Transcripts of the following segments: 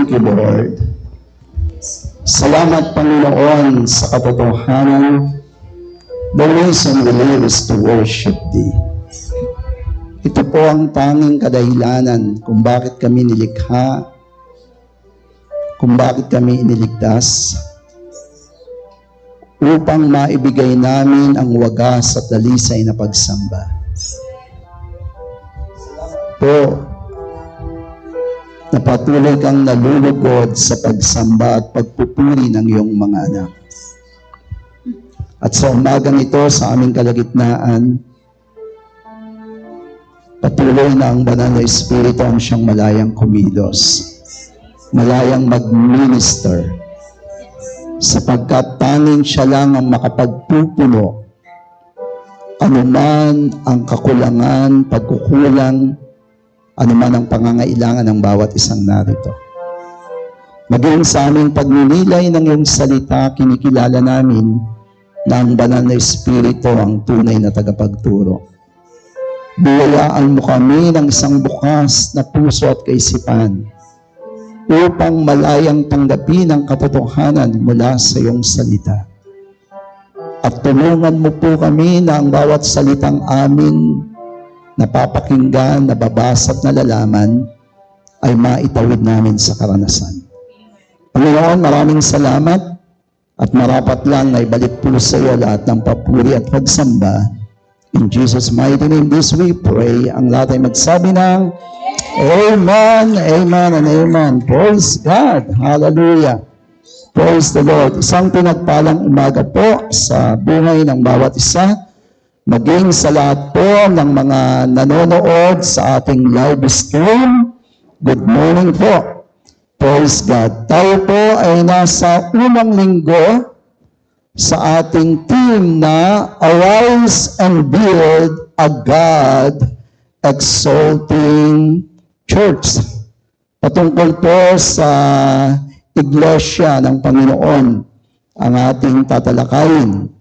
Thank you, Lord. Salamat, Panginoon, sa katotohanan. The reason we live is to worship Thee. Ito po ang tanging kadahilanan kung bakit kami nilikha, kung bakit kami iniligtas, upang maibigay namin ang wagas at dalisay na pagsamba. Po, na patuloy kang nalulugod sa pagsamba at pagpupuri ng iyong mga anak. At sa umagang ito, sa aming kalagitnaan, patuloy na ang banal na Espiritu ang siyang malayang kumilos, malayang mag-minister, sapagkat tanging siya lang ang makapagpupuno anuman ang kakulangan, pagkukulang, anuman ang pangangailangan ng bawat isang narito. Maging sa aming pagninilay ng iyong salita, kinikilala namin na ang banal na Espiritu ang tunay na tagapagturo. Biyayaan mo kami ng isang bukas na puso at kaisipan upang malayang tanggapin ang katotohanan mula sa iyong salita. At tulungan mo po kami na ang bawat salitang amin napapakinggan, nababasa at nalalaman ay maitawid namin sa karanasan. Panginoon, maraming salamat at marapat lang na ibalik po sa iyo lahat ng papuri at pagsamba. In Jesus' mighty name, this we pray. Ang lahat ay magsabi ng Amen, Amen, and Amen. Praise God. Hallelujah. Praise the Lord. Isang pinagpalang umaga po sa buhay ng bawat isa, maging sa lahat po ng mga nanonood sa ating live stream. Good morning po. Praise God. Tayo po ay nasa unang linggo sa ating team na Arise and Build a God-Exalting Church. Patungkol po sa Iglesia ng Panginoon ang ating tatalakayin.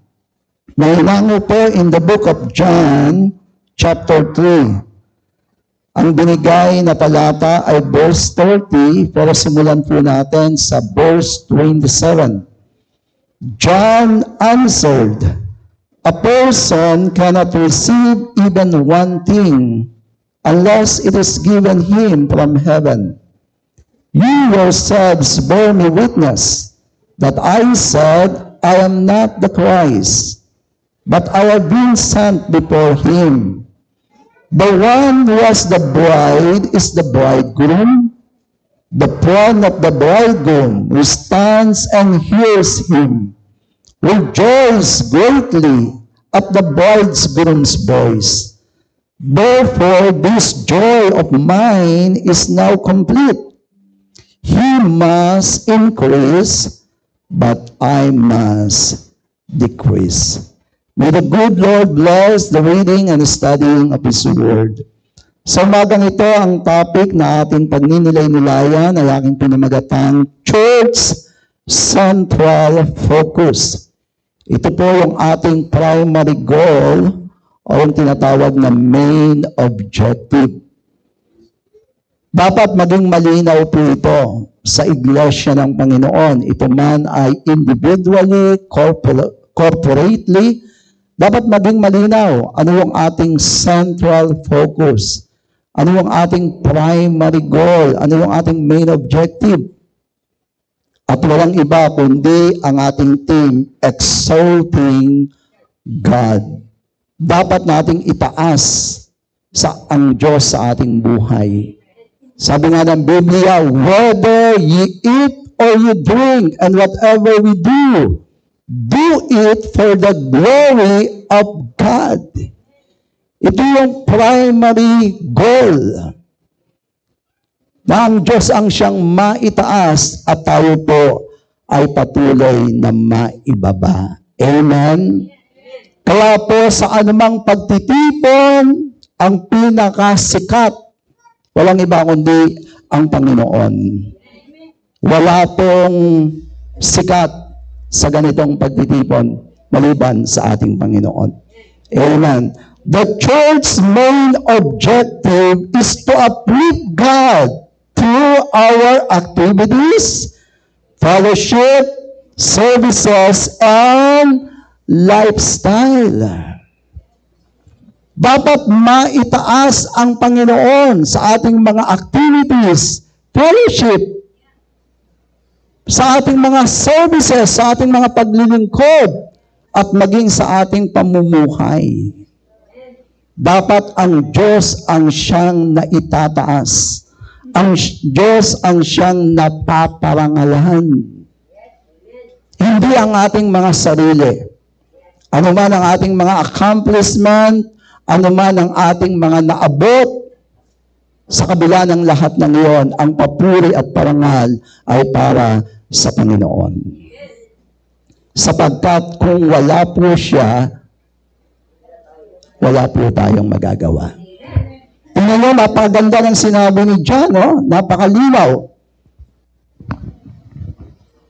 Nahinango po in the book of John, chapter 3. Ang binigay na talata ay verse 30, pero simulan po natin sa verse 27. John answered, "A person cannot receive even one thing unless it is given him from heaven. You yourselves bear me witness that I said, I am not the Christ, but I have been sent before him. The one who has the bride is the bridegroom. The friend of the bridegroom who stands and hears him rejoice greatly at the bridegroom's voice. Therefore, this joy of mine is now complete. He must increase, but I must decrease." May the good Lord bless the reading and studying of His Word. Sa umagang ito, ang topic na ating pagninilay-nilayan ay aking pinamagatang Church Central Focus. Ito po yung ating primary goal o yung tinatawag na main objective. Dapat maging malinaw po ito sa Iglesia ng Panginoon. Ito man ay individually, corporately, dapat maging malinaw ano yung ating central focus, ano yung ating primary goal, ano yung ating main objective. At walang iba kundi ang ating theme, exalting God. Dapat nating itaas ang Diyos sa ating buhay. Sabi nga ng Biblia, whether ye eat or you drink and whatever we do, do it for the glory of God. Ito yung primary goal. Na ang Diyos ang siyang maitaas at tayo po ay patuloy na maibaba. Amen? Kaya po sa anumang pagtitipon, ang pinakasikat, walang iba kundi ang Panginoon. Wala pong sikat sa ganitong pagtitipon maliban sa ating Panginoon. Amen. The church's main objective is to uplift God through our activities, fellowship, services, and lifestyle. Dapat maitaas ang Panginoon sa ating mga activities, fellowship, sa ating mga services, sa ating mga paglilingkod, at maging sa ating pamumuhay. Dapat ang Diyos ang siyang naitataas. Ang Diyos ang siyang napaparangalan. Hindi ang ating mga sarili. Ano man ang ating mga accomplishment, ano man ang ating mga naabot, sa kabila ng lahat ng iyon, ang papuri at parangal ay para sa Panginoon. Sapagkat kung wala po siya, wala po tayong magagawa. Tingnan nyo, napakaganda ng sinabi ni John, no? Napakalinaw.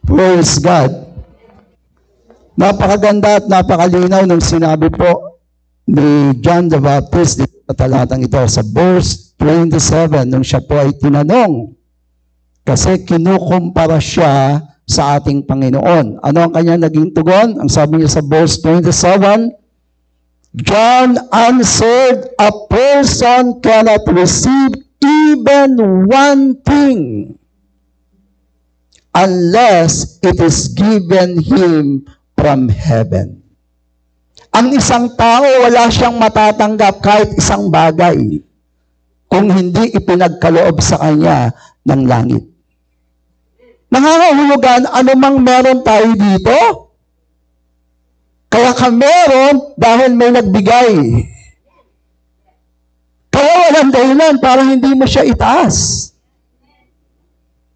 Praise God. Napakaganda at napakalinaw ng sinabi po ni John the Baptist sa talatang ito sa verse 27 nung siya po ay tinanong. Kasi kinukumpara siya sa ating Panginoon. Ano ang kanya naging tugon? Ang sabi niya sa verse 27, John answered, "A person cannot receive even one thing unless it is given him from heaven." Ang isang tao, wala siyang matatanggap kahit isang bagay kung hindi ipinagkaloob sa kanya ng langit. Nangangahulugan, anumang meron tayo dito, kaya ka meron dahil may nagbigay. Kaya walang dahilan para hindi mo siya itaas.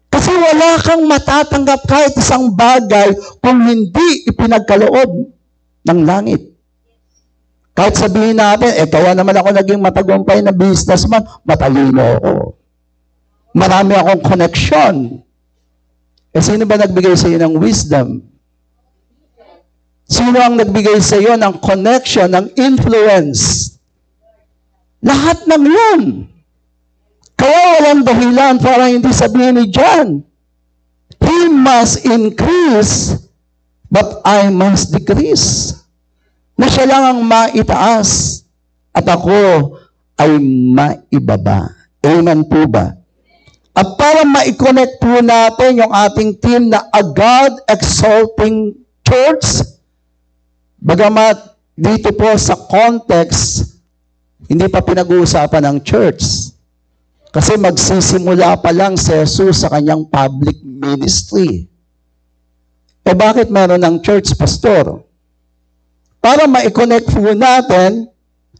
Kasi wala kang matatanggap kahit isang bagay kung hindi ipinagkaloob ng langit. Kahit sabihin natin, kaya naman ako naging matagumpay na businessman, matalino ako. Marami akong connection. Sino ba nagbigay sa iyo ng wisdom? Sino ang nagbigay sa iyo ng connection, ng influence? Lahat ng yun. Kaya walang dahilan para hindi sabihin ni John, "He must increase, but I must decrease." Na siya lang ang maitaas at ako ay maibaba. Amen po ba? At para ma-connect po natin yung ating team na A God Exalting Church, bagamat dito po sa context, hindi pa pinag-uusapan ng church. Kasi magsisimula pa lang si Jesus sa kanyang public ministry. Bakit meron ng church, pastor? Para ma-connect po natin,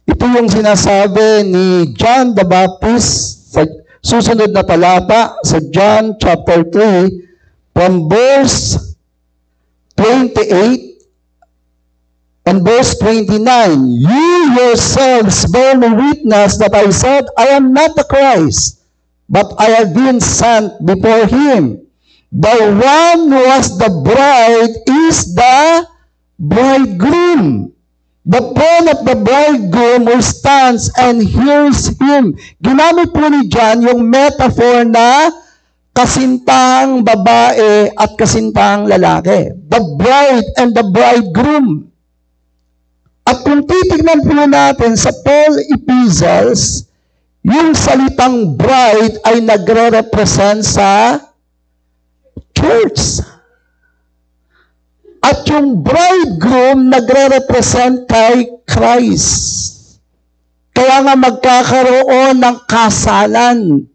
ito yung sinasabi ni John the Baptist sa susunod na talata sa John chapter 3 from verse 28 and verse 29. "You yourselves bear me witness that I said, I am not the Christ, but I have been sent before him. The one who was the bride is the bridegroom. The friend of the bridegroom who stands and hears him." Ginamit po ni John yung metaphor na kasintahang babae at kasintahang lalaki. The bride and the bridegroom. At kung titignan po natin sa Paul epistles, yung salitang bride ay nagre-represent sa church. At yung bridegroom nagre-represent kay Christ. Kaya nga magkakaroon ng kasalan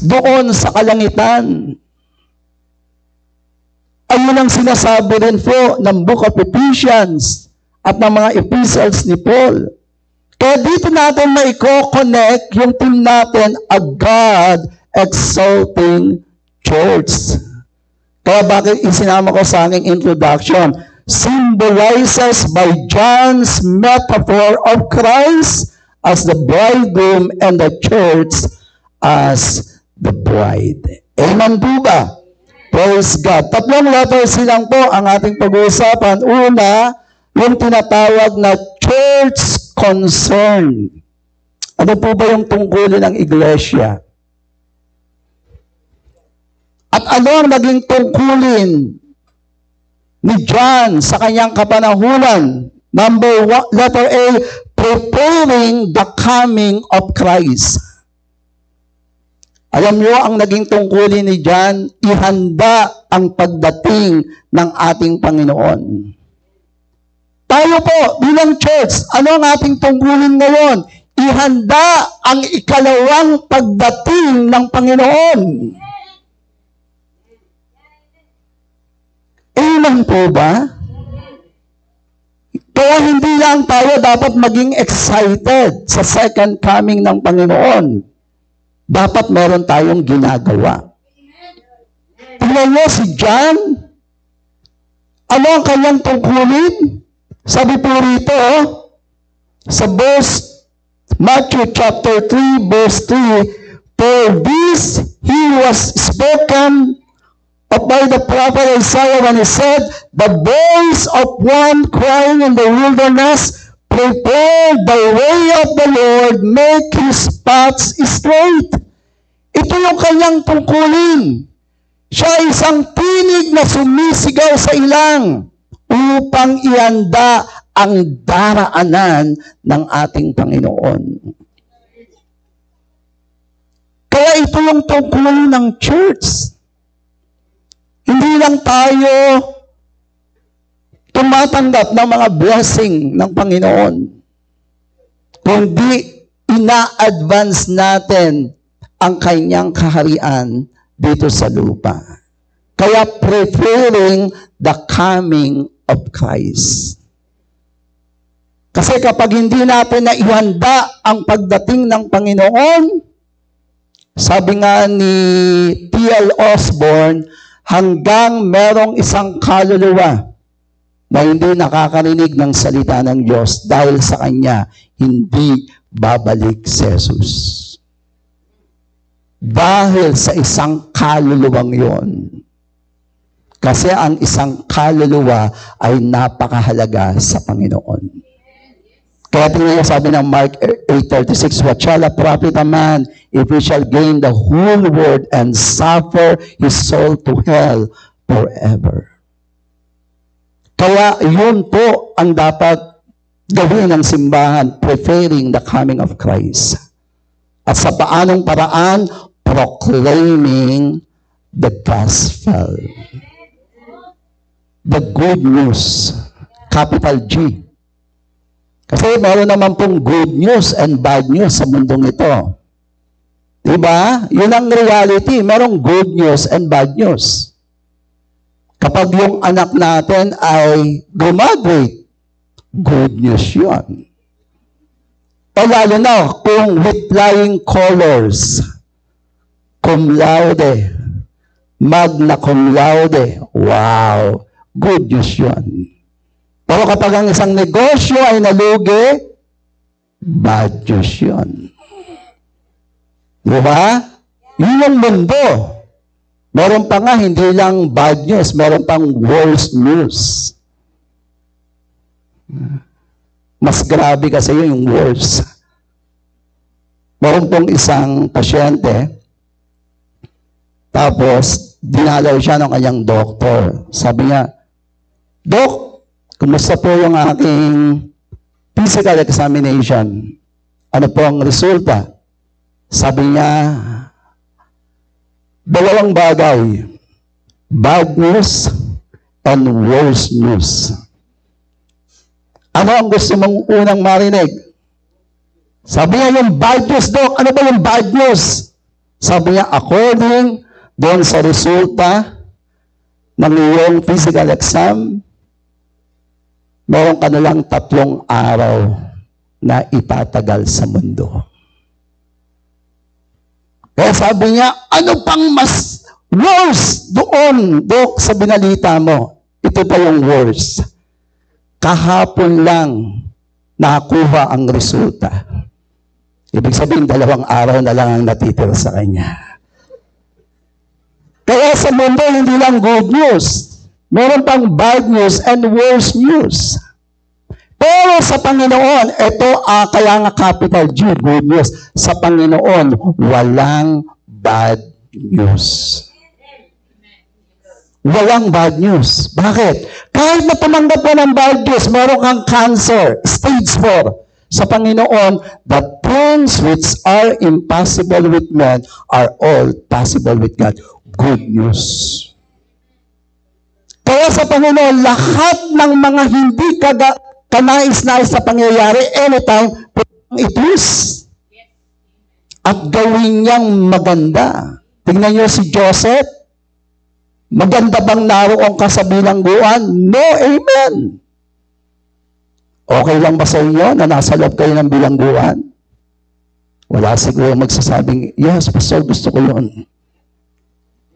doon sa kalangitan. Ayun ang sinasabi rin po ng Book of Ephesians at ng mga epistles ni Paul. Kaya dito natin maiko-connect yung team natin, A God Exalting Church. Kaya bakit isinama ko sa aking introduction? Symbolizes by John's metaphor of Christ as the bridegroom and the church as the bride. Amen po ba? Praise God. Tatlong letters silang po ang ating pag-uusapan. Una, yung tinatawag na church concern. Ano po ba yung tungkulin ng iglesia? At ano ang naging tungkulin ni John sa kanyang kapanahunan? Letter A, preparing the coming of Christ. Alam niyo, ang naging tungkulin ni John, ihanda ang pagdating ng ating Panginoon. Tayo po, bilang church, ano ang ating tungkulin ngayon? Ihanda ang ikalawang pagdating ng Panginoon. Amen po ba? Kaya hindi lang tayo dapat maging excited sa second coming ng Panginoon. Dapat meron tayong ginagawa. Tingnan mo si John, ano ang kanyang tungkulin? Sabi po rito, sa verse Matthew chapter 3, verse 3, for this he was spoken of by the prophet Isaiah when he said, the voice of one crying in the wilderness, prepare the way of the Lord, make his paths straight. Ito yung kanyang tungkulin. Siya isang tinig na sumisigaw sa ilang upang ihanda ang daraanan ng ating Panginoon. Kaya ito yung tungkulin ng church. Hindi lang tayo tumatanggap ng mga blessing ng Panginoon, kundi ina-advance natin ang kanyang kaharian dito sa lupa. Kaya preparing the coming of Christ. Kasi kapag hindi natin naihanda ang pagdating ng Panginoon, sabi nga ni T.L. Osborne, hanggang merong isang kaluluwa na hindi nakakarinig ng salita ng Diyos dahil sa kanya, hindi babalik si Jesus. Dahil sa isang kaluluwang yon. Kasi ang isang kaluluwa ay napakahalaga sa Panginoon. Kaya tingnan niyo sabi ng Mark 8:36, what shall a profit a man if he shall gain the whole world and suffer his soul to hell forever? Kaya yun po ang dapat gawin ng simbahan, preparing the coming of Christ. At sa paanong paraan, proclaiming the gospel. The good news. Capital G. Kasi meron naman pong good news and bad news sa mundong ito. Diba? Yun ang reality. Merong good news and bad news. Kapag yung anak natin ay graduate, good news yun. O lalo na, kung with flying colors, cum laude, magna cum laude, wow, good news yun. Pero kapag ang isang negosyo ay nalugi, bad news yun. Diba? Yun ang mundo. Meron pa nga, hindi lang bad news, meron pang worse news. Mas grabe kasi yun, yung worse. Meron pong isang pasyente, tapos dinalaw siya ng kanyang doktor. Sabi niya, Dok, kumusta po yung aking physical examination? Ano po ang resulta? Sabi niya, dalawang bagay. Bad news and worse news. Ano ang gusto mong unang marinig? Sabi niya yung bad news, Dok. Ano ba yung bad news? Sabi niya, according doon sa resulta ng iyong physical exam, meron ka na lang 3 araw na itatagal sa mundo. Kaya sabi niya, ano pang mas worse doon, Dok, sa binalita mo? Ito pa yung worse. Kahapon lang nakuha ang resulta. Ibig sabihin, 2 araw na lang ang natitira sa kanya. Kaya sa mundo, hindi lang good news. Meron pang bad news and worse news. Pero sa Panginoon, ito kaya nga capital G, good news. Sa Panginoon, walang bad news. Walang bad news. Bakit? Kahit na tumanggap ka ng bad news, meron kang cancer, stage 4. Sa Panginoon, the things which are impossible with men are all possible with God. Good news. Kaya sa Panginoon, lahat ng mga hindi kanais-nais na pangyayari, anytime, i-twist. At gawin niyang maganda. Tingnan niyo si Joseph. Maganda bang naroon ka sa bilangguan? No, amen. Okay lang ba sa inyo na nasa loob kayo ng bilangguan? Wala siguro magsasabing, yes, pastor, gusto ko yun.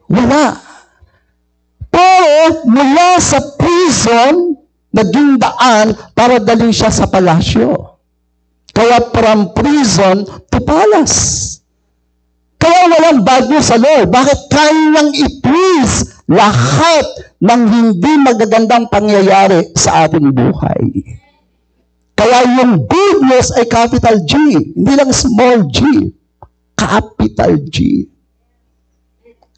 Wala. Pero mula sa prison, naging daan para dalhin siya sa palasyo. Kaya from prison to palace. Kaya walang bad news sa Lord. Bakit kaya niyang i-twist lahat ng hindi magagandang pangyayari sa ating buhay? Kaya yung good news ay capital G. Hindi lang small g. Capital G.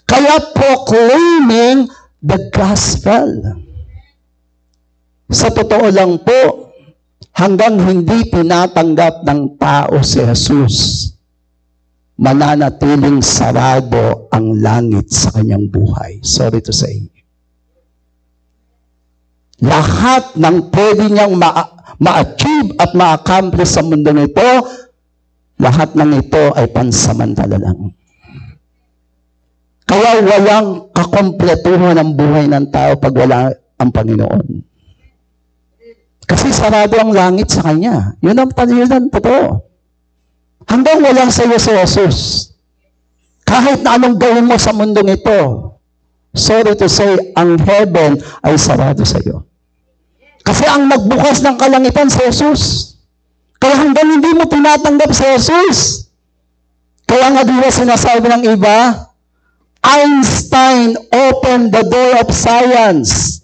Kaya proclaiming the gospel. Sa totoo lang po, hanggang hindi tinatanggap ng tao si Jesus, mananatiling sarado ang langit sa kanyang buhay. Sorry to say. Lahat ng pwede niyang ma-achieve at ma-accomplish sa mundo nito, lahat ng ito ay pansamantala lang. Kaya walang kakompletuhan ng buhay ng tao pag wala ang Panginoon. Kasi sarado ang langit sa Kanya. Yun ang totoo. Hanggang walang sa iyo si Jesus. Kahit na anong gawin mo sa mundong ito, sorry to say, ang heaven ay sarado sa iyo. Kasi ang nagbukas ng kalangitan si Jesus. Kaya hanggang hindi mo tinatanggap si Jesus. Kaya nga di ba sinasabi ng iba, Einstein opened the door of science.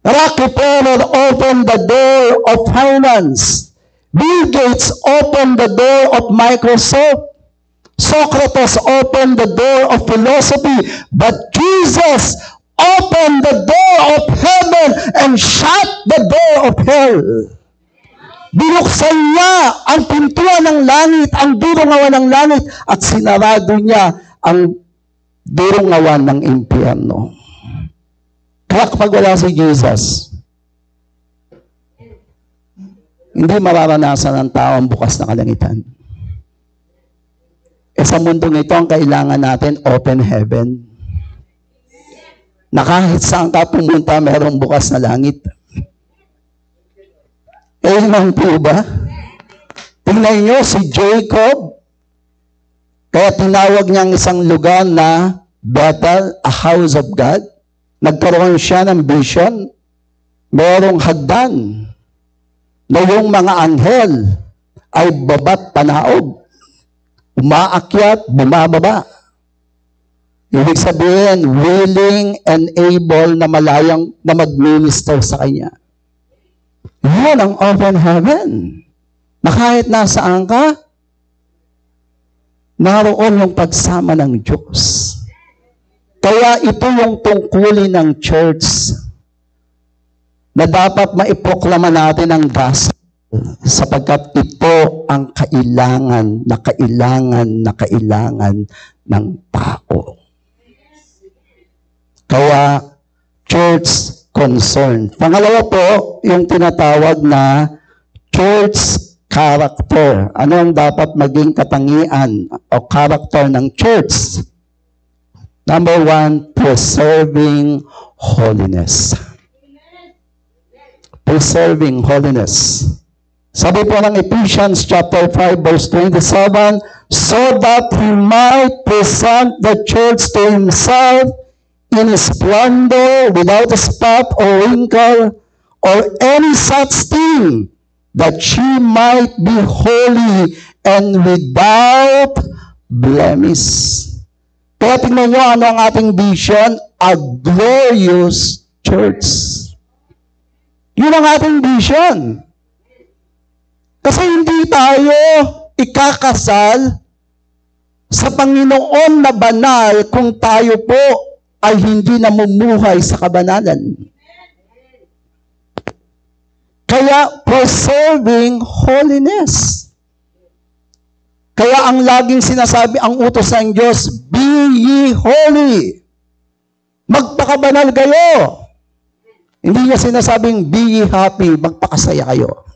Rockefeller opened the door of finance. Bill Gates opened the door of Microsoft. Socrates opened the door of philosophy. But Jesus opened the door of heaven and shut the door of hell. Binuksan niya ang pintuan ng langit, ang durungawan ng langit, at sinarado niya ang durungawan ng impyerno. Kaya kapag wala si Jesus, hindi mararanasan ng tao ang bukas na kalangitan. Sa mundong ito, ang kailangan natin, open heaven. Na kahit saan ka pumunta, mayroong bukas na langit. Amen po ba? Tingnan nyo si Jacob. Kaya tinawag niya ang isang lugar na Bethel, a house of God. Nagkaroon siya ng vision. Mayroong hagdan na yung mga anghel ay babat panaog. Umaakyat, bumababa. Ibig sabihin, willing and able na malayang na mag-minister sa kanya. Yun ang open heaven. Na kahit nasaan ka, naroon yung pagsama ng Diyos. Kaya ito yung tungkulin ng church na dapat maiproklama natin ang gospel sapagkat ito ang kailangan ng tao. Kaya church concern. Pangalawa po, yung tinatawag na church character. Ano ang dapat maging katangian o character ng church? Number 1, preserving holiness. Preserving holiness. Sabi po ng Ephesians chapter 5 verse 27, so that He might present the church to Himself in splendor, without a spot or wrinkle, or any such thing, that she might be holy and without blemish. Kaya tingnan nyo ano ang ating vision, a glorious church. Yun ang ating vision. Kasi hindi tayo ikakasal sa Panginoon na banal kung tayo po ay hindi namumuhay sa kabanalan. Kaya preserving holiness. Kaya ang laging sinasabi, ang utos ng Diyos, be ye holy. Magpakabanal kayo. Hindi niya sinasabing, be ye happy, magpakasaya kayo.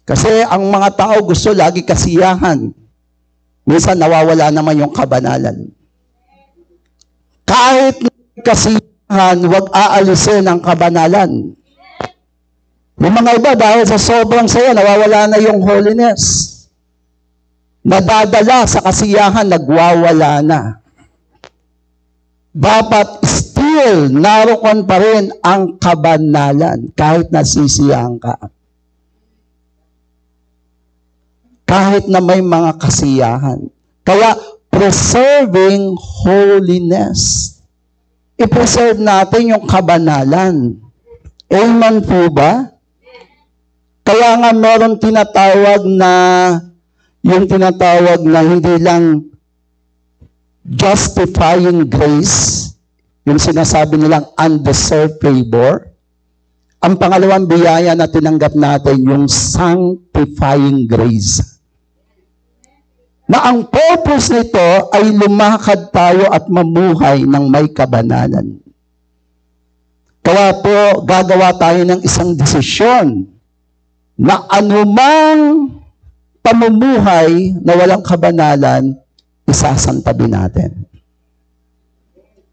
Kasi ang mga tao gusto lagi kasiyahan. Minsan nawawala naman yung kabanalan. Kahit kasiyahan, huwag aalisin ang kabanalan. Yung mga iba, dahil sa sobrang saya, nawawala na yung holiness. Nadadala sa kasiyahan, nagwawala na. Dapat still naroon pa rin ang kabanalan kahit nasisiyahan ka. Kahit na may mga kasiyahan. Kaya, preserving holiness. I-preserve natin yung kabanalan. Amen po ba? Kaya nga meron tinatawag na, yung tinatawag na hindi lang justifying grace, yung sinasabi nilang undeserved favor. Ang pangalawang biyaya na tinanggap natin, yung sanctifying grace. Na ang purpose nito ay lumakad tayo at mamuhay ng may kabanalan. Kaya po, gagawa tayo ng isang desisyon na anumang pamumuhay na walang kabanalan, isasantabi natin.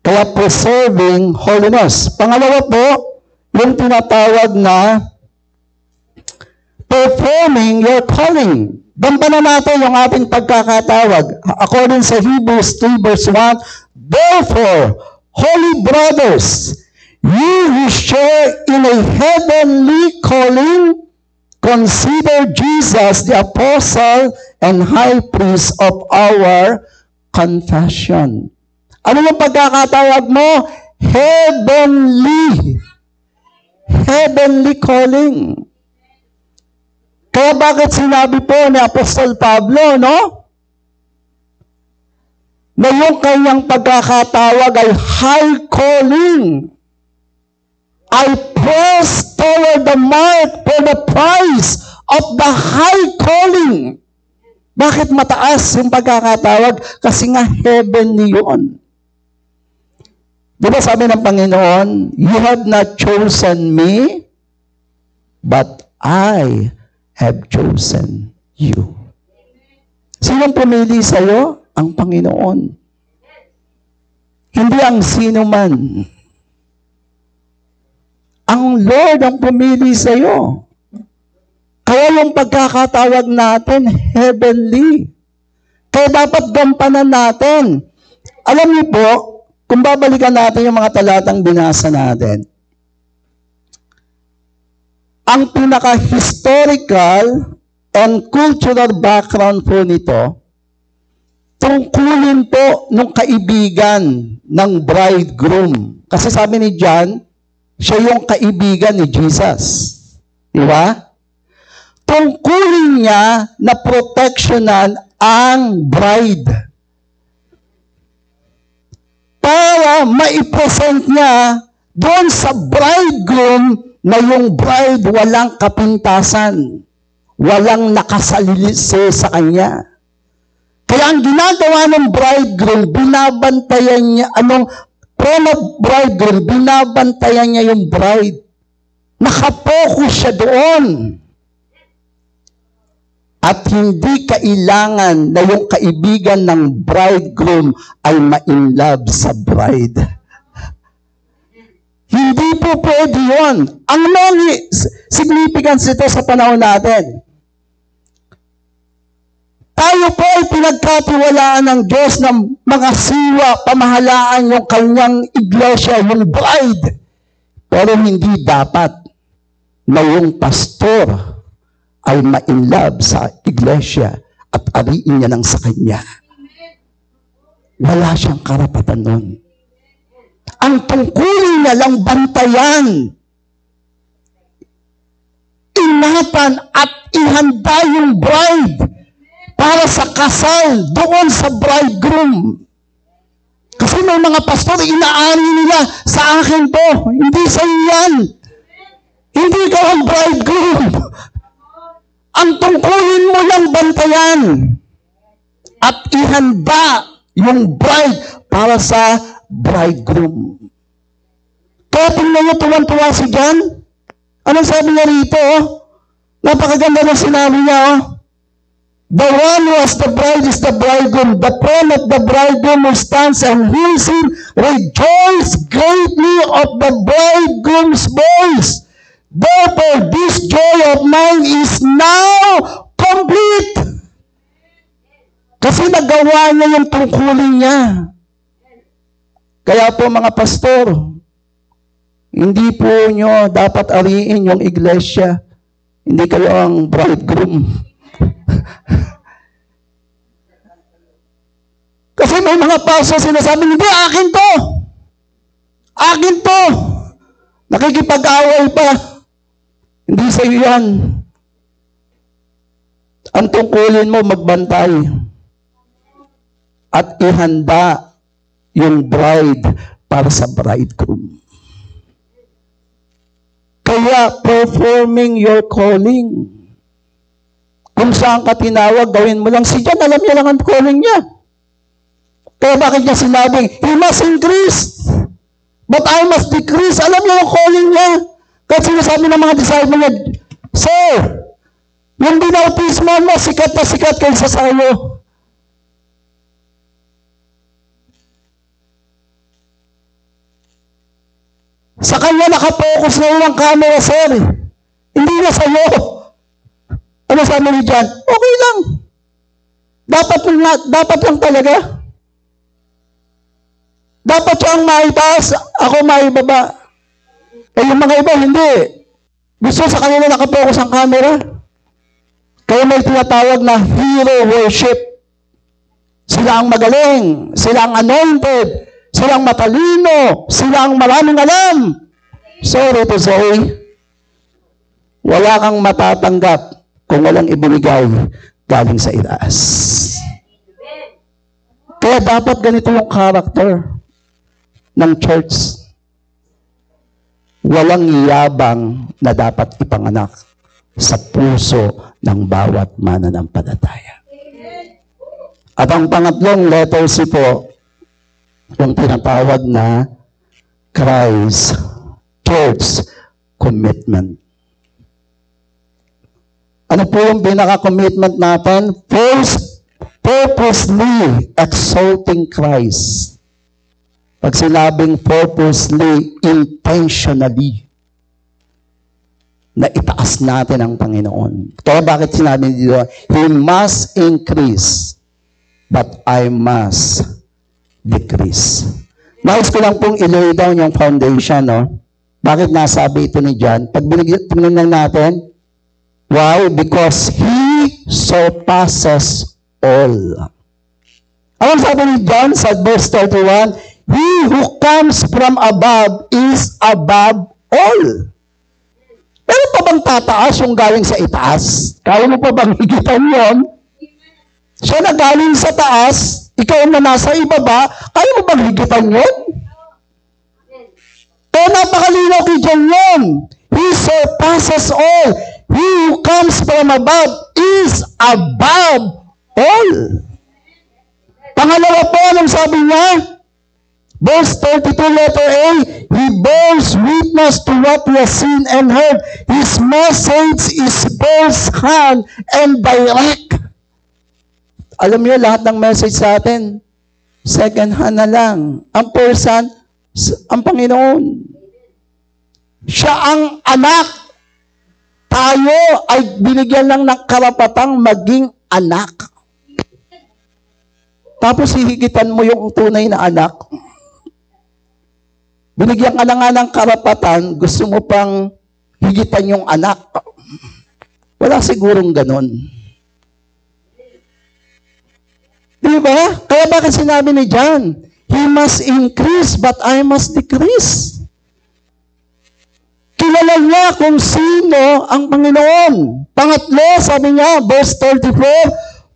Kaya preserving holiness. Pangalawa po, yung tinatawag na performing your calling. Gampanan natin yung ating pagkakatawag. According sa Hebrews 3 verse 1, therefore, holy brothers, you who share in a heavenly calling, consider Jesus the apostle and high priest of our confession. Ano yung pagkakatawag mo? Heavenly. Heavenly calling. Kaya bakit sinabi po ni Apostol Pablo, no? Na yung kanyang pagkakatawag ay high calling. I press toward the mark for the prize of the high calling. Bakit mataas yung pagkakatawag? Kasi nga heavenly yun. Di ba sabi ng Panginoon, you have not chosen me, but I have chosen you. Sinong pumili sa'yo? Ang Panginoon. Hindi ang sino man. Ang Lord ang pumili sa'yo. Kaya yung pagkakatawag natin, heavenly. Kaya dapat gampanan natin. Alam niyo po, kung babalikan natin yung mga talatang binasa natin, ang pinaka-historical and cultural background po nito, tungkulin po ng kaibigan ng bridegroom. Kasi sabi ni John, siya yung kaibigan ni Jesus. Di ba? Tungkulin niya na proteksyonan ang bride. Para maipresent niya doon sa bridegroom na yung bride walang kapintasan, walang nakasalilisi sa kanya. Kaya ang ginagawa ng bridegroom, binabantayan niya, bridegroom, binabantayan niya yung bride. Nakapokus siya doon. At hindi kailangan na yung kaibigan ng bridegroom ay ma-in-love sa bride. Hindi po pwede yun. Ang significance ito sa panahon natin. Tayo po ay pinagkatiwalaan ng Diyos ng mga siwa, pamahalaan yung kanyang iglesia, yung bride. Pero hindi dapat na yung pastor ay ma-in-love sa iglesia at ariin niya ng sa kanya. Wala siyang karapatan nun. Ang tungkulin niya lang bantayan. ingatan at ihanda yung bride para sa kasal doon sa bridegroom. Kasi may mga pastor, inaani nila, sa akin to, hindi sa yan. Hindi ka ang bridegroom. Ang tungkulin mo lang bantayan at ihanda yung bride para sa bridegroom. Kaya tingnan niyo, tuwan-tuwa si John. Anong sabi niya rito? Napakaganda ng sinabi niya. The one who has the bride is the bridegroom. The friend of the bridegroom who stands and hears him rejoice greatly of the bridegroom's voice. Therefore, this joy of mine is now complete. Kasi nagawa niya yung tungkulin niya. Kaya po mga pastor, hindi po nyo dapat ariin yung iglesia. Hindi kayo ang bridegroom. Kasi may mga pastor sinasabi, hindi, akin to. Akin to. Nakikipag-away pa. Hindi sa iyo yan. Ang tungkulin mo, magbantay. At ihanda yung bride para sa bridegroom. Kaya, performing your calling. Kung saan ka tinawag, gawin mo lang. Si John, alam niya lang ang calling niya. Kaya bakit niya sinabing, he must increase, but I must decrease. Alam niya yung calling niya. Kaya sinasabi ng mga disciple niya, Sir, yung binautismo mo, sikat na sikat kaysa sa iyo. Sa kanya nakapokus ngayon ang camera, sir. Hindi na sa iyo. Ano sabi ni John? Okay lang. Dapat lang talaga. Dapat siyang maitaas, ako maibaba. Eh yung mga iba, hindi. Gusto sa kanila nakapokus ang camera. Kaya may tinatawag na hero worship. Sila ang magaling, sila ang anointed, sila ang matalino, sila ang maraming alam. Sorry to say, wala kang matatanggap kung walang ibinigay galing sa itaas. Kaya dapat ganito yung character ng church. Walang yabang na dapat ipanganak sa puso ng bawat mananampalataya. At ang pangatlong letter C po, yung tinatawag na Christ Church Commitment. Ano po yung pinaka-commitment natin? First, purposely exalting Christ. Pag sinabing purposely, intentionally, na itaas natin ang Panginoon. Kaya bakit sinabi dito, He must increase, but I must decrease. Nais ko lang pong i-lay down yung foundation, no? Bakit nasabi ito ni John? Pag tingnan lang natin, why? Because He surpasses all. Ano sabi ni John sa verse 31? He who comes from above is above all. Pero pa bang tataas yung galing sa itaas? Kaya mo pa bang higitan yun? Siya na galing sa taas, ikaw na nasa ibaba, kaya mo bang higitan yun? Kaya napakalinaw kay John yun. He surpasses all. He who comes from above is above all. Pangalawa po, anong sabi niya? Verse 32, letter A, He bears witness to what he has seen and heard. His message is first-hand and direct. Alam niyo, lahat ng message sa atin, second-hand na lang. Ang first-hand, ang Panginoon. Siya ang anak. Tayo ay binigyan lang ng karapatang maging anak. Tapos hihigitan mo yung tunay na anak. Binigyan ka na nga ng karapatan, gusto mo pang higitan yung anak. Wala sigurong ganon. Diba? Kaya bakit sinabi ni John, He must increase, but I must decrease. Kilala niya kung sino ang Panginoon. Pangatlo, sabi niya, verse 34,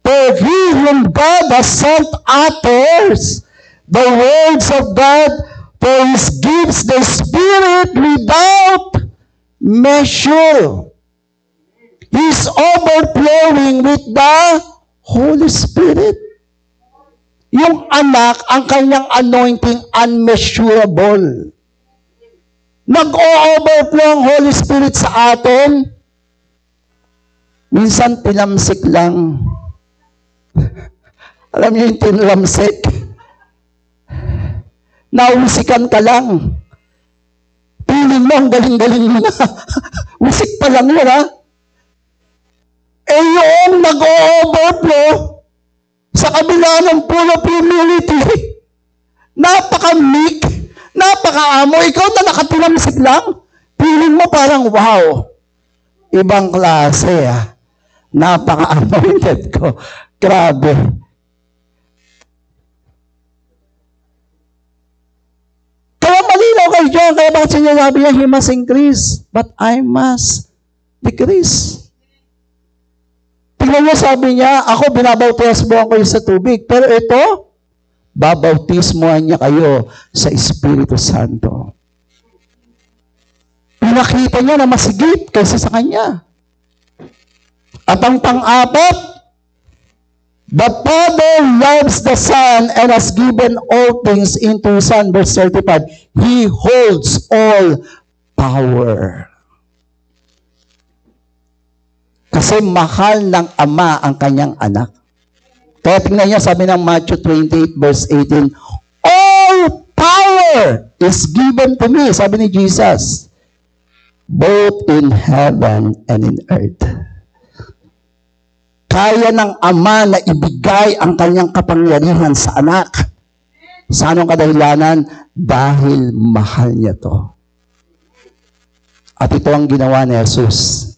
for he whom God has sent utters the words of God, for his gives the Spirit without measure. He's overflowing with the Holy Spirit. Yung anak, ang kanyang anointing unmeasurable. Nag-o-overflow ang Holy Spirit sa atin. Minsan tinamsik lang. Alam niyo yung tinamsik? Nausikan ka lang. Piling mo, ang galing-galing mo na. Usik pa lang yun, ha? Eh yung nag-o-overflow, sa kabila ng full of humility, napaka-meek, napaka-amo, ikaw na nakatinamsik lang, feeling mo parang, wow, ibang klase, ha? Napaka-anointed ko. Grabe. Kaya malinaw kay John, kaya bakit sinasabi niya, he must increase, but I must decrease. Tingnan niyo, sabi niya, ako binabautismoan kayo sa tubig, pero ito, babautismoan niya kayo sa Espiritu Santo. Pinakita niya na masigit kaysa sa kanya. At ang pang-apat, the Father loves the Son and has given all things into His Son. Verse 35, He holds all power. Kasi mahal ng Ama ang kanyang anak. Kaya tingnan niya, sabi ng Matthew 28 verse 18, all power is given to me, sabi ni Jesus, both in heaven and in earth. Kaya ng Ama na ibigay ang kanyang kapangyarihan sa anak. Sa anong kadahilanan? Dahil mahal niya to. At ito ang ginawa ni Jesus.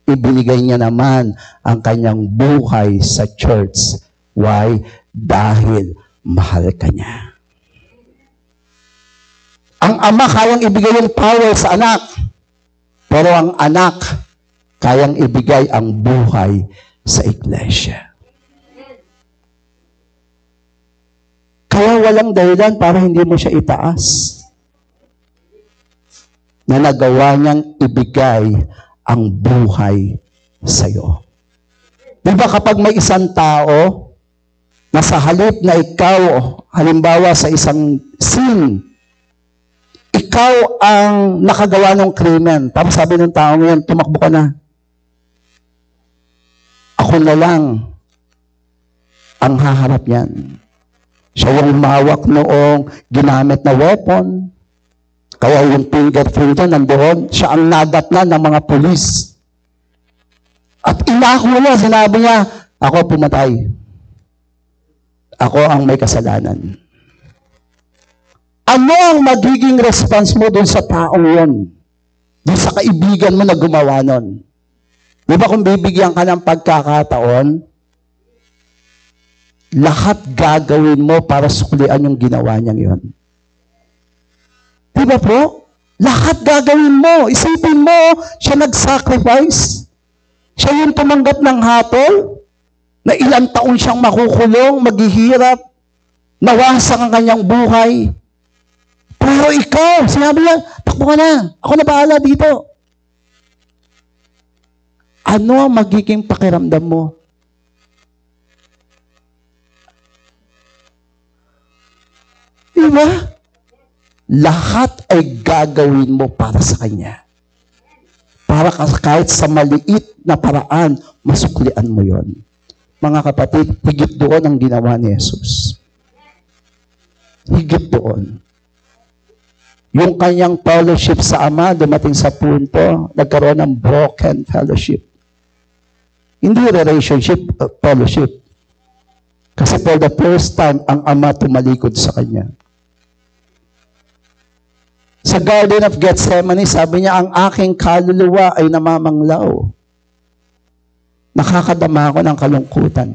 Ibinigay niya naman ang kanyang buhay sa church. Why? Dahil mahal ka niya. Ang Ama kayang ibigay yung power sa anak. Pero ang anak kayang ibigay ang buhay sa iglesia. Kaya walang dahilan para hindi mo siya itaas. Na nagawa niyang ibigay ang buhay sa iyo. Di ba kapag may isang tao na sa halip na ikaw, halimbawa sa isang scene, ikaw ang nakagawa ng krimen, tapos sabi ng tao ngayon, tumakbo ka na. Ako na lang ang haharap niyan. Siya yung umawak noong ginamit na weapon. Kaya yung fingerprint niya nandoon, siya ang nadatnan ng mga pulis. At inako niya, sinabi niya, ako pumatay. Ako ang may kasalanan. Ano ang magiging response mo dun sa taong yun? Dun sa kaibigan mo na gumawa nun? Di ba kung bibigyan ka ng pagkakataon, lahat gagawin mo para suklian yung ginawa niyang yun? Di ba po? Lahat gagawin mo. Isipin mo, siya nag-sacrifice. Siya yung tumanggap ng hatol, na ilang taon siyang makukulong, maghihirap, nawasak ang kanyang buhay. Pero ikaw, sinabi niya, takbo ka na. Ako na bahala dito. Ano ang magiging pakiramdam mo? Diba? Lahat ay gagawin mo para sa Kanya. Para kahit sa maliit na paraan, masuklian mo yon. Mga kapatid, higit doon ang ginawa ni Jesus. Higit doon. Yung kanyang fellowship sa Ama, dumating sa punto, nagkaroon ng broken fellowship. Hindi relationship, fellowship. Kasi for the first time, ang Ama tumalikod sa Kanya. Sa Garden of Gethsemane, sabi niya, ang aking kaluluwa ay namamanglaw. Nakakadama ako ng kalungkutan.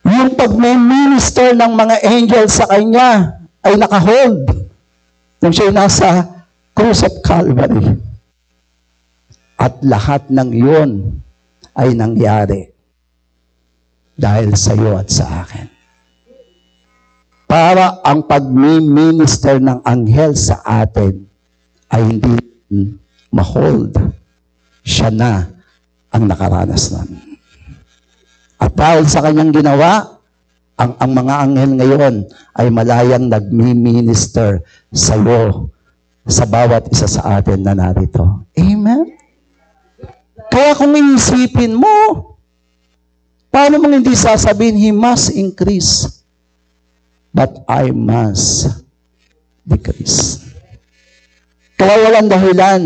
Yung pag-minister ng mga angels sa kanya ay nakahold. Nung siya'y nasa Cross of Calvary. At lahat ng iyon ay nangyari dahil sa iyo at sa akin. Para ang pag-minister ng anghel sa atin ay hindi ma-hold. Siya na ang nakaranas namin. At dahil sa kanyang ginawa, ang mga anghel ngayon ay malayang nag-minister sa iyo, sa bawat isa sa atin na narito. Amen? Kaya kung iisipin mo, paano mong hindi sasabihin, He must increase, but I must decrease. Kaya walang dahilan,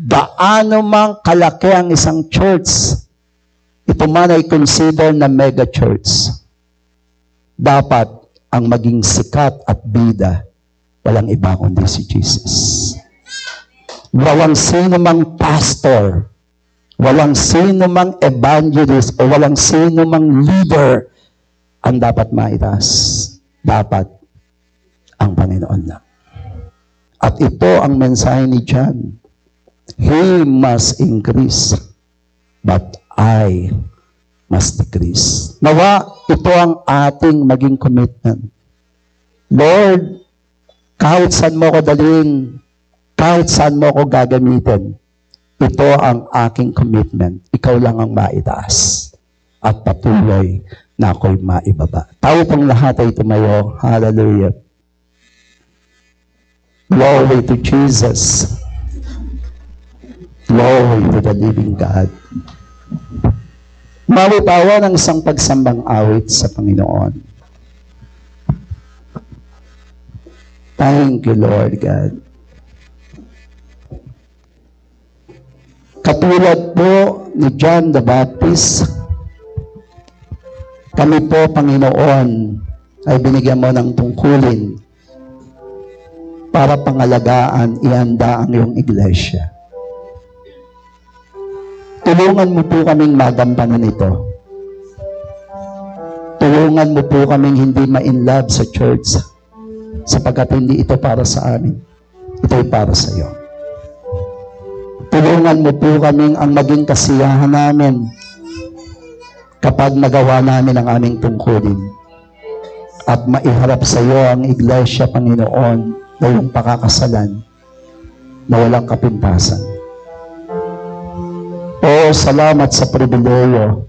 gaano mang kalaki ang isang church, ito man ay consider na mega church. Dapat ang maging sikat at bida, walang iba kundi si Jesus. Walang sino mang pastor, walang sino mang evangelist, o walang sino mang leader ang dapat maitaas. Dapat ang Panginoon lang. At ito ang mensahe ni John. He must increase, but I must decrease. Nawa, ito ang ating maging commitment. Lord, kahit saan mo ko dalhin, kahit saan mo ko gagamitin, ito ang aking commitment. Ikaw lang ang maitaas. At patuloy na ako'y maibaba. Tayo pong lahat ay tumayo. Hallelujah. Glory to Jesus. Glory to the living God. Mawipawa ng isang pagsambang awit sa Panginoon. Thank you, Lord God. Katulad po ni John the Baptist, kami po, Panginoon, ay binigyan mo ng tungkulin para pangalagaan, ihanda ang iyong iglesia. Tulungan mo po kaming magampanan ito. Tulungan mo po kaming hindi ma-inlove sa church, sapagkat hindi ito para sa amin. Ito ay para sa iyo. Tulungan mo po kaming ang maging kasiyahan namin kapag nagawa namin ang aming tungkulin. At maiharap sa iyo ang iglesia, Panginoon, na yung pakakasalan na walang kapintasan. O salamat sa pribileyo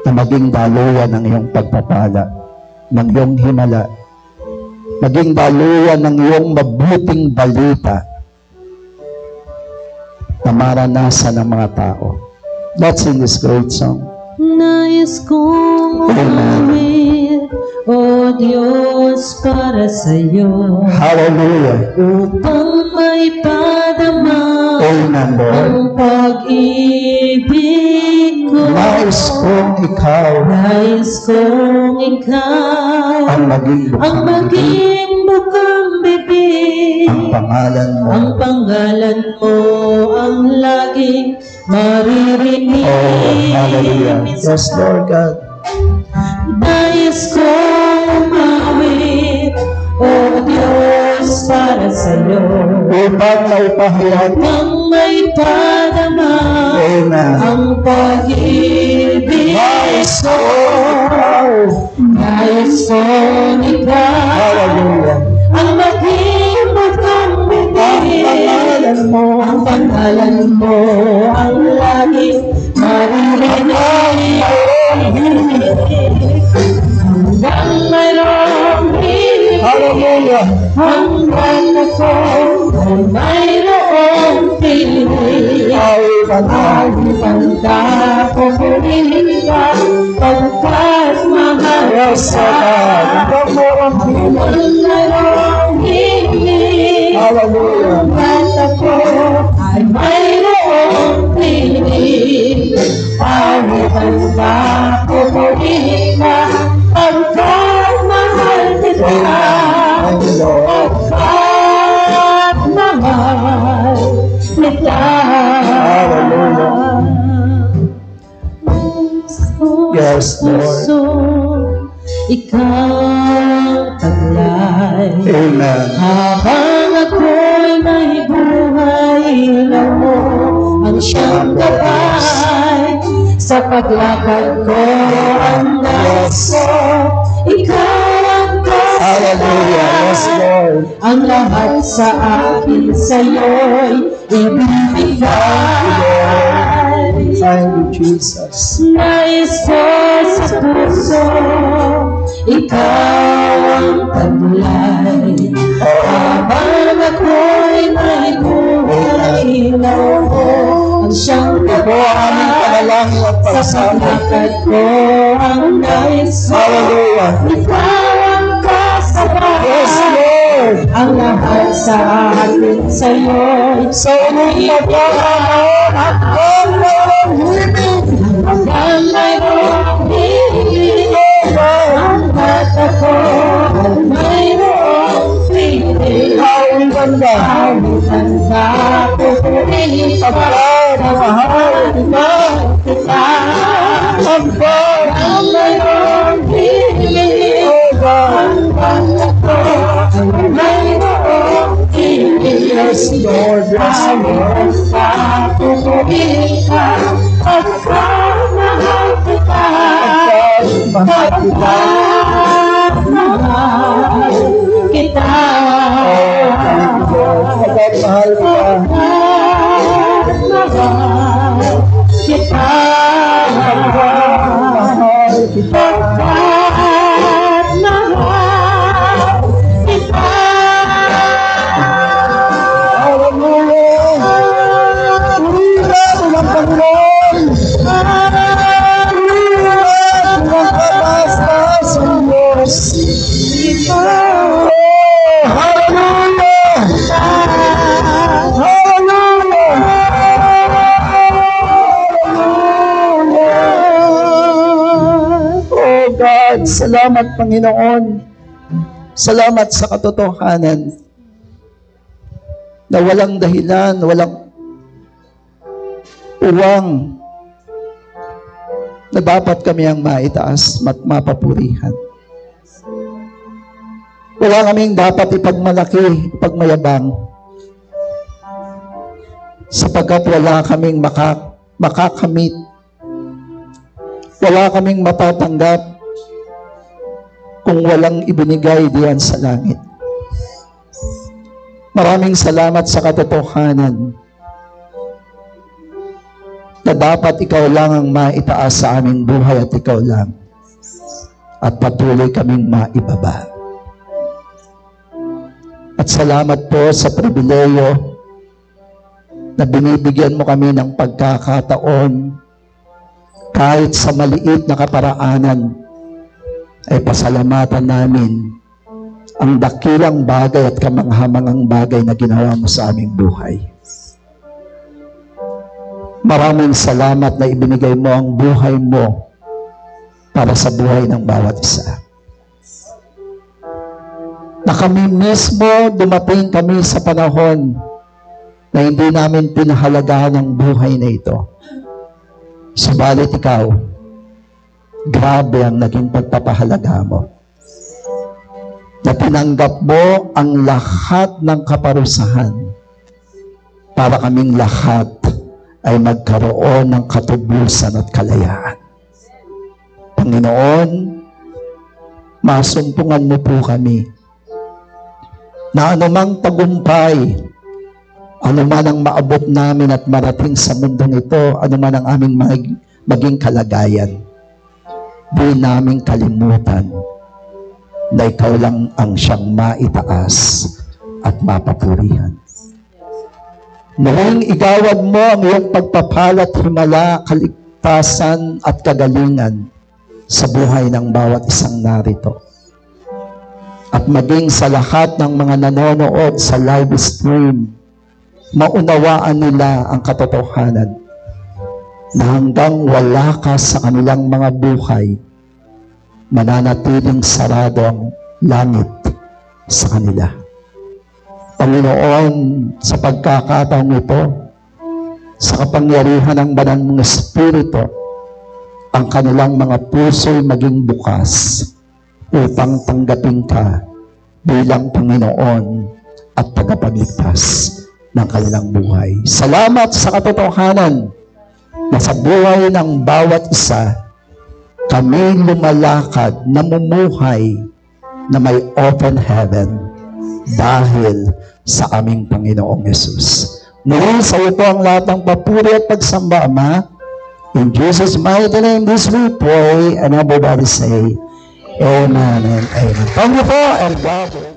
na maging daluyan ng iyong pagpapala, ng iyong himala, maging daluyan ng iyong mabuting balita na maranasan ng mga tao. Let's sing this great song. Nais kong umawit, O Diyos, para sa iyo. Hallelujah. Upang maipadama Amen, Lord. ang pag-ibig ko. Nais kong ikaw ang maging bukang bibig. ang pangalan mo. Ang pangalan mo ang laging maririnig. Oh, hallelujah. Yes, Lord God. Nais kong umawit, O Diyos, para sa iyo. Upang maipahayag. Upang maipadama Amen. ang pag-ibig Nais ko. kong Nais kong ikaw Hallelujah. ang maging bukang Ang bibig. pangalan mo. Ang pangalan mo ang laging maririnig. Hanggang mayroong hilig, Hallelujah. hanggang ako ay mayroong piling. Alipan ka, pupurihin ka, pagkat mahal Yes, ka. God. Hanggang mayroong hilig, Hallelujah. hanggang ako ay mayroong piling. Alipan ka, pupurihin ka, pagkat mahal kita. Thank you, Lord. Pagkat mahal kita. Hallelujah. Yes, Lord. Ikaw taglay. Amen. paglakad ko ang nais ko, ikaw ang Hallelujah. Yes, Lord. ang lahat sa akin sa'yo'y ibibigay. Thank you, Jesus. Nais ko sa puso, ikaw ang taglay. Habang ako'y may buhay, ilaw ko ang siyang Ito ang aming panalangin at sa pagsama. paglakad ko ang nais ko. Hallelujah. Ikaw ang kasabay. Yes, Lord. Ang lahat sa akin sa'yo'y Sa inyong magkakaroon at ang mayroong himig. hanggang mayroong hilig. Hanggat ako mayroong piling. Ang ganda. Ang handa pupurihin ka. Pagmamahal kita. Hanggang Ang mayroong hilig. Oh God. Hanggang ako mayroong piling. Yes, Lord. Yes, Lord. Pupurihin ka. Pagkamahal kita. Mahal kita. Mahal kita. Oh, thank you, Lord. Mahal kita. Mahal kita. Mahal kita. Mahal kita. Hallelujah. Purihan ng Panginoon. Purihan ng katas-taas ng Diyos. Oh, hallelujah. Hallelujah. Oh God, salamat Panginoon. Salamat sa katotohanan na walang dahilan, walang uwang na dapat kami ang maitaas at mapapurihan. Wala kaming dapat ipagmalaki, ipagmayabang, sapagkat wala kaming makakamit, wala kaming matatanggap kung walang ibinigay diyan sa langit. Maraming salamat sa katotohanan na dapat ikaw lang ang maitaas sa aming buhay at ikaw lang, at patuloy kaming maibaba. At salamat po sa pribileyo na binibigyan mo kami ng pagkakataon kahit sa maliit na kaparaanan ay pasalamatan namin ang dakilang bagay at kamanghamangang bagay na ginawa mo sa aming buhay. Maraming salamat na ibinigay mo ang buhay mo para sa buhay ng bawat isa. Na kami mismo dumating kami sa panahon na hindi namin pinahalagahan ang buhay na ito. Subalit ikaw, grabe ang naging pagpapahalaga mo. Na tinanggap mo ang lahat ng kaparusahan para kaming lahat ay magkaroon ng katubusan at kalayaan. Panginoon, masumpungan mo po kami na anumang tagumpay, anuman ang maabot namin at marating sa mundong ito, anuman ang aming maging kalagayan, di namin kalimutan na ikaw lang ang siyang maitaas at mapapurihan. Noong igawad mo ang iyong pagpapalat, himala, kaligtasan at kagalingan sa buhay ng bawat isang narito. At maging sa lahat ng mga nanonood sa live stream, maunawaan nila ang katotohanan na hanggang wala ka sa kanilang mga buhay, mananatiling sarado ang langit sa kanila. Panginoon, sa pagkakataong ito, sa kapangyarihan ng banal mong Espiritu, ang kanilang mga puso'y maging bukas upang tanggapin ka bilang Panginoon at tagapagligtas ng kanilang buhay. Salamat sa katotohanan na sa buhay ng bawat isa, kami lumalakad, namumuhay na may open heaven dahil sa aming Panginoong Yesus. Muli sa iyo po ang lahat ng papuri at pagsamba, Ama. In Jesus' mighty name, this we pray, and everybody say, Amen and Amen. Thank you po, and God bless.